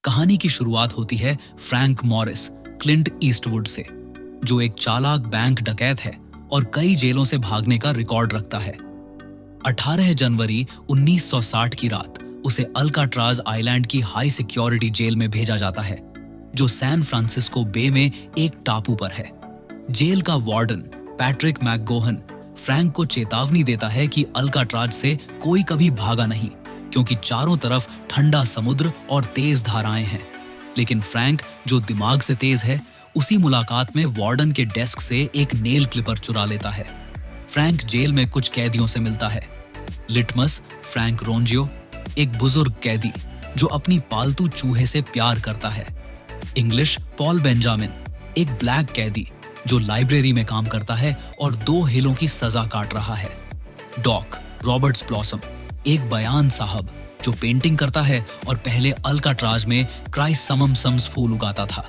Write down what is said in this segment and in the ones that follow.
कहानी की शुरुआत होती है फ्रैंक मॉरिस क्लिंट ईस्टवुड से, जो एक चालाक बैंक डकैत है और कई जेलों से भागने का रिकॉर्ड रखता है। 18 जनवरी 1960 की रात उसे अल्काट्राज आइलैंड की हाई सिक्योरिटी जेल में भेजा जाता है, जो सैन फ्रांसिस्को बे में एक टापू पर है। जेल का वार्डन पैट्रिक मैकगोहन फ्रैंक को चेतावनी देता है कि अल्काट्राज से कोई कभी भागा नहीं, क्योंकि चारों तरफ ठंडा समुद्र और तेज धाराएं हैं। लेकिन फ्रैंक, जो दिमाग से तेज है, उसी मुलाकात में वार्डन के डेस्क से एक नेल क्लिपर चुरा लेता है। फ्रैंक जेल में कुछ कैदियों से मिलता है। लिटमस फ्रैंक रोंजियो, एक बुजुर्ग कैदी जो अपनी पालतू चूहे से प्यार करता है। इंग्लिश पॉल बेंजामिन, एक ब्लैक कैदी जो लाइब्रेरी में काम करता है और 2 हिलों की सजा काट रहा है। डॉक रॉबर्ट्स ब्लॉसम, एक बयान साहब जो पेंटिंग करता है और पहले अल्काट्राज में क्राइसमम्सम्स फूल उगाता था।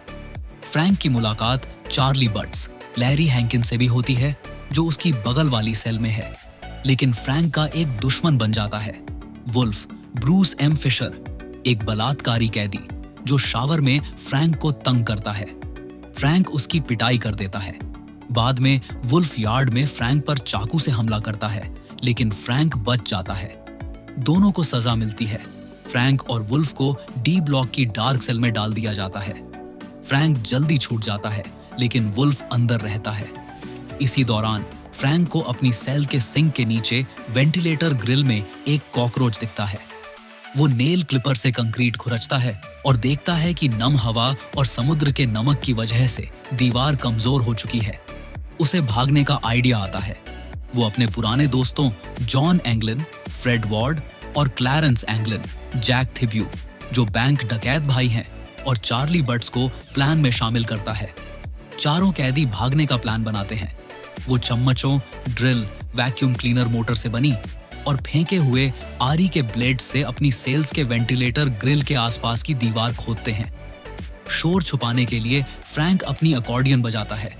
फ्रैंक की मुलाकात चार्ली बट्स लैरी हैंकिन से भी होती है, जो उसकी बगल वाली सेल में है, लेकिन फ्रैंक का एक दुश्मन बन जाता है। वुल्फ ब्रूस एम फिशर, एक बलात्कारी कैदी जो शावर में फ्रैंक को तंग करता है। फ्रैंक उसकी पिटाई कर देता है। बाद में वुल्फ यार्ड में फ्रैंक पर चाकू से हमला करता है, लेकिन फ्रैंक बच जाता है। दोनों को सजा मिलती है। फ्रैंक और वुल्फ को डी ब्लॉक की डार्क सेल में डाल दिया जाता है। फ्रैंक जल्दी छूट जाता है, लेकिन वुल्फ अंदर रहता है। इसी दौरान फ्रैंक को अपनी सेल के सिंक के नीचे वेंटिलेटर ग्रिल में एक कॉकरोच दिखता है। वो नेल क्लिपर से कंक्रीट खुरचता है और देखता है कि नम हवा और समुद्र के नमक की वजह से दीवार कमजोर हो चुकी है। उसे भागने का आइडिया आता है। वो अपने पुराने दोस्तों जॉन एंगलिन, फ्रेड वॉर्ड और क्लैरेंस एंगलिन, जैक थिब्यू, जो बैंक डकैत भाई हैं, और चार्ली बट्स को प्लान में शामिल करता है। चारों कैदी भागने का प्लान बनाते हैं। वो चम्मचों, ड्रिल, वैक्यूम क्लीनर मोटर से बनी और फेंके हुए आरी के ब्लेड्स से अपनी सेल्स के वेंटिलेटर ग्रिल के आसपास की दीवार खोदते हैं। शोर छुपाने के लिए फ्रैंक अपनी अकॉर्डियन बजाता है।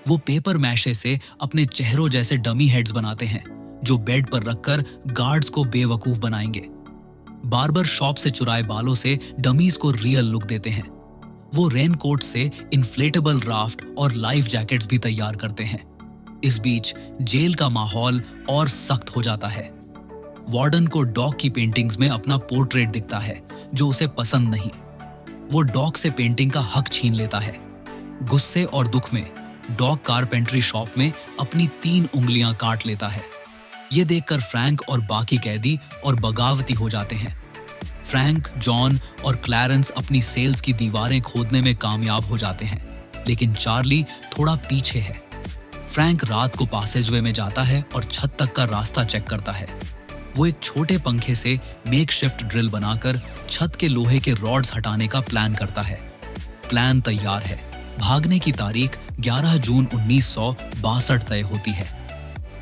वो पेपर मैशे से अपने चेहरों जैसे डमी हेड्स बनाते हैं, जो बेड पर रखकर गार्ड्स को बेवकूफ बनाएंगे। बार्बर शॉप से चुराए बालों से डमीज को रियल लुक देते हैं। वो रेनकोट से इन्फ्लेटेबल राफ्ट और लाइफ जैकेट्स भी तैयार करते हैं। इस बीच जेल का माहौल और सख्त हो जाता है। वार्डन को डॉग की पेंटिंग्स में अपना पोर्ट्रेट दिखता है, जो उसे पसंद नहीं। वो डॉग से पेंटिंग का हक छीन लेता है। गुस्से और दुख में डॉग कारपेंट्री शॉप में अपनी 3 उंगलियां काट लेता है। ये देखकर फ्रैंक और बाकी कैदी और बगावती हो जाते हैं। फ्रैंक, जॉन और क्लैरेंस अपनी सेल्स की दीवारें खोदने में कामयाब हो जाते हैं, लेकिन चार्ली थोड़ा पीछे है। फ्रैंक रात को पासेजवे में जाता है और छत तक का रास्ता चेक करता है। वो एक छोटे पंखे से मेकशिफ्ट ड्रिल बनाकर छत के लोहे के रॉड्स हटाने का प्लान करता है। प्लान तैयार है। भागने की तारीख 11 जून 1962 तय होती है।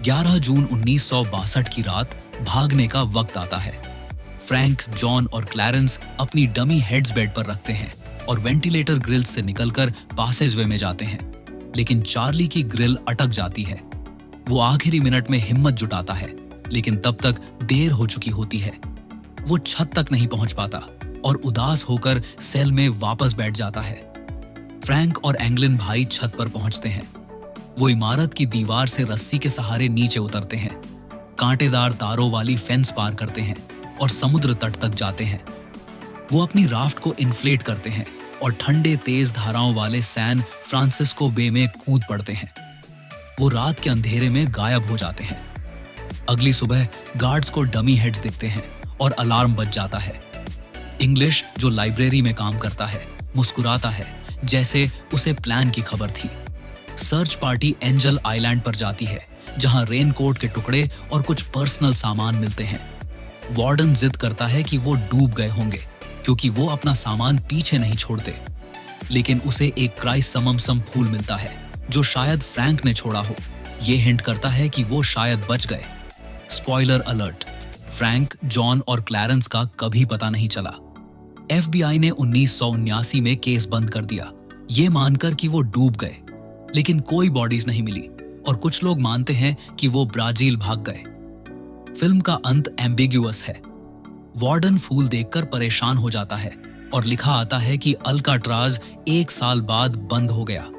11 जून 1962 की रात भागने का वक्त आता है। फ्रैंक, जॉन और क्लैरेंस अपनी डमी हेड्स बेड पर रखते हैं और वेंटिलेटर ग्रिल से निकलकर पासेजवे में जाते हैं, लेकिन चार्ली की ग्रिल अटक जाती है। वो आखिरी मिनट में हिम्मत जुटाता है, लेकिन तब तक देर हो चुकी होती है। वो छत तक नहीं पहुंच पाता और उदास होकर सेल में वापस बैठ जाता है। फ्रैंक और एंगलिन भाई छत पर पहुंचते हैं। वो इमारत की दीवार से रस्सी के सहारे नीचे उतरते हैं, कांटेदार तारों वाली फेंस पार करते हैं और समुद्र तट तक जाते हैं। वो अपनी राफ्ट को इन्फ्लेट करते हैं और ठंडे तेज धाराओं वाले सैन फ्रांसिस्को बे में कूद पड़ते हैं। वो रात के अंधेरे में गायब हो जाते हैं। अगली सुबह गार्ड्स को डमी हेड्स दिखते हैं और अलार्म बज जाता है। इंग्लिश, जो लाइब्रेरी में काम करता है, मुस्कुराता है जैसे उसे प्लान की खबर थी। सर्च पार्टी एंजल आइलैंड पर जाती है, जहां रेनकोट के टुकड़े और कुछ पर्सनल सामान मिलते हैं। वार्डन जिद करता है कि वो डूब गए होंगे, क्योंकि वो अपना सामान पीछे नहीं छोड़ते। लेकिन उसे एक क्राइसमम्सम फूल मिलता है, जो शायद फ्रैंक ने छोड़ा हो। ये हिंट करता है कि वो शायद बच गए। स्पॉइलर अलर्ट, फ्रैंक, जॉन और क्लैरेंस का कभी पता नहीं चला। FBI ने 1979 में केस बंद कर दिया, ये मानकर कि वो डूब गए, लेकिन कोई बॉडीज नहीं मिली और कुछ लोग मानते हैं कि वो ब्राजील भाग गए। फिल्म का अंत एम्बिग्युअस है। वार्डन फूल देखकर परेशान हो जाता है, और लिखा आता है कि अल्काट्राज 1 साल बाद बंद हो गया।